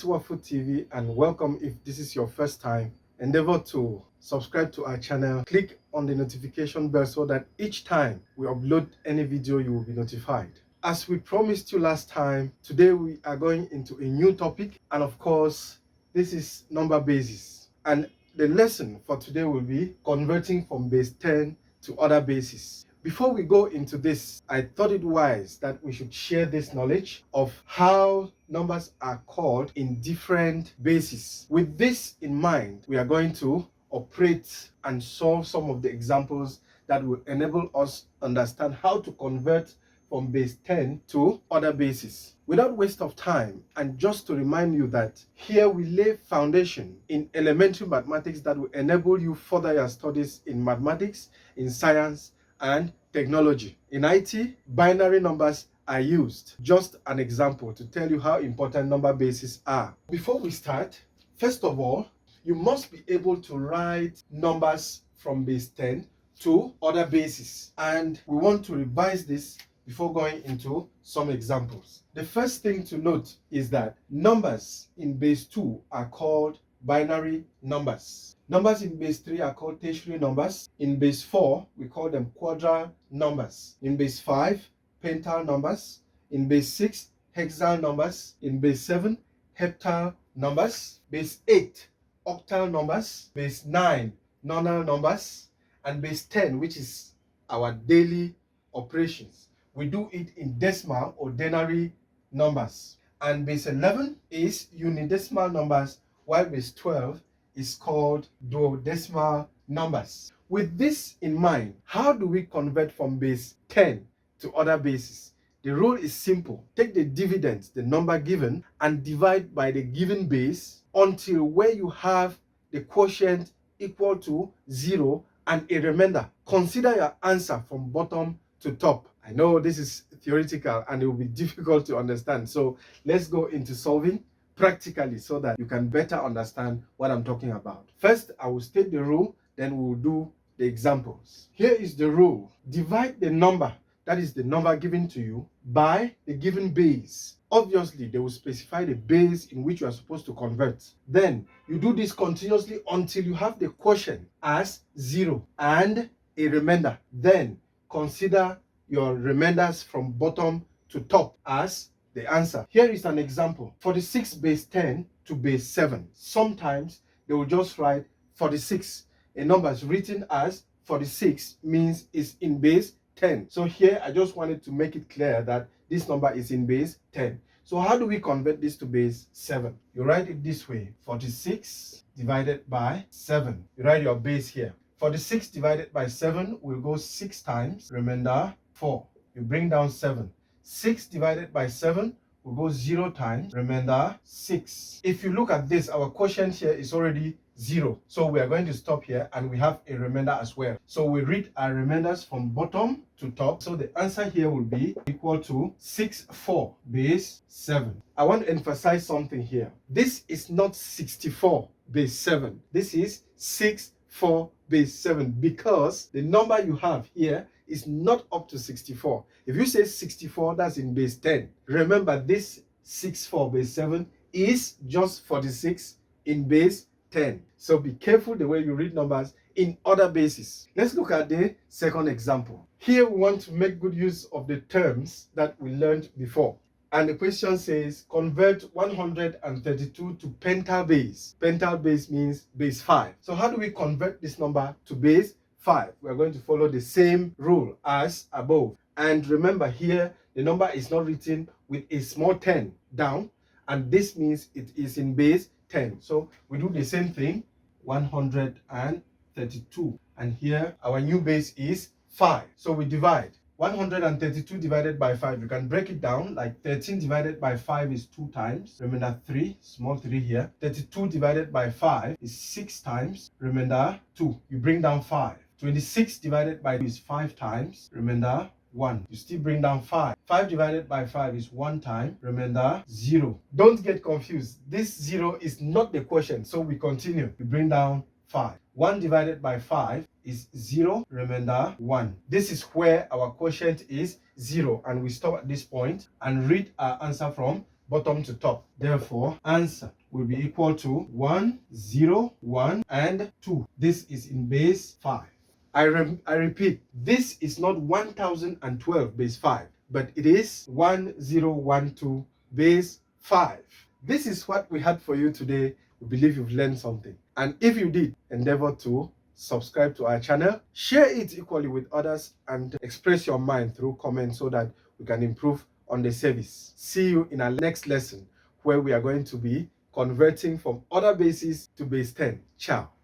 Food TV, and welcome. If this is your first time, endeavor to subscribe to our channel, click on the notification bell so that each time we upload any video you will be notified. As we promised you last time, today we are going into a new topic, and of course this is number bases, and the lesson for today will be converting from base 10 to other bases. Before we go into this, I thought it wise that we should share this knowledge of how numbers are called in different bases. With this in mind, we are going to operate and solve some of the examples that will enable us understand how to convert from base 10 to other bases. Without waste of time, and just to remind you that here we lay foundation in elementary mathematics that will enable you further your studies in mathematics, in science, and technology. In IT, binary numbers are used. Just an example to tell you how important number bases are. Before we start, first of all, you must be able to write numbers from base 10 to other bases. And we want to revise this before going into some examples. The first thing to note is that numbers in base 2 are called binary numbers. Numbers in base 3 are called tertiary numbers. In base 4, we call them quadral numbers. In base 5, pental numbers. In base 6, hexal numbers. In base 7, heptal numbers. Base 8, octal numbers. Base 9, nonal numbers. And base 10, which is our daily operations, we do it in decimal or denary numbers. And base 11 is unidecimal numbers, while base 12 is called duodecimal numbers. With this in mind, how do we convert from base 10 to other bases? The rule is simple. Take the dividends, the number given, and divide by the given base until where you have the quotient equal to 0 and a remainder. Consider your answer from bottom to top. I know this is theoretical and it will be difficult to understand. So let's go into solving practically so that you can better understand what I'm talking about. First, I will state the rule, then we will do the examples. Here is the rule. Divide the number, that is the number given to you, by the given base. Obviously, they will specify the base in which you are supposed to convert. Then, you do this continuously until you have the quotient as 0 and a remainder. Then, consider your remainders from bottom to top as the answer. Here is an example. 46 base 10 to base 7. Sometimes they will just write 46. A number is written as 46 means it's in base 10. So here I just wanted to make it clear that this number is in base 10. So how do we convert this to base 7? You write it this way. 46 divided by 7. You write your base here. 46 divided by 7 will go 6 times. Remainder 4. You bring down 7. 6 divided by 7 will go 0 times. Remainder 6. If you look at this, our quotient here is already 0. So we are going to stop here and we have a remainder as well. So we read our remainders from bottom to top. So the answer here will be equal to 64 base 7. I want to emphasize something here. This is not 64 base 7. This is 64 base 7 because the number you have here is not up to 64. If you say 64, that's in base 10. Remember, this 64 base 7 is just 46 in base 10. So be careful the way you read numbers in other bases. Let's look at the second example. Here we want to make good use of the terms that we learned before. And the question says, convert 132 to pental base. Pental base means base 5. So how do we convert this number to base 5? We are going to follow the same rule as above. And remember here, the number is not written with a small 10 down, and this means it is in base 10. So we do the same thing, 132. And here our new base is 5. So we divide. 132 divided by 5, you can break it down like 13 divided by 5 is 2 times. Remainder 3, small 3 here. 32 divided by 5 is 6 times. Remainder 2. You bring down 5. 26 divided by 2 is 5 times. Remainder 1. You still bring down 5. 5 divided by 5 is 1 time. Remainder 0. Don't get confused. This 0 is not the quotient. So we continue. You bring down 5. 1 divided by 5 is 0. Remainder 1. This is where our quotient is 0. And we stop at this point and read our answer from bottom to top. Therefore, answer will be equal to 1, 0, 1, and 2. This is in base 5. I repeat, this is not 1012 base 5, but it is 1012 base 5. This is what we had for you today. We believe you've learned something. And if you did, endeavor to subscribe to our channel, share it equally with others, and express your mind through comments so that we can improve on the service. See you in our next lesson, where we are going to be converting from other bases to base 10. Ciao.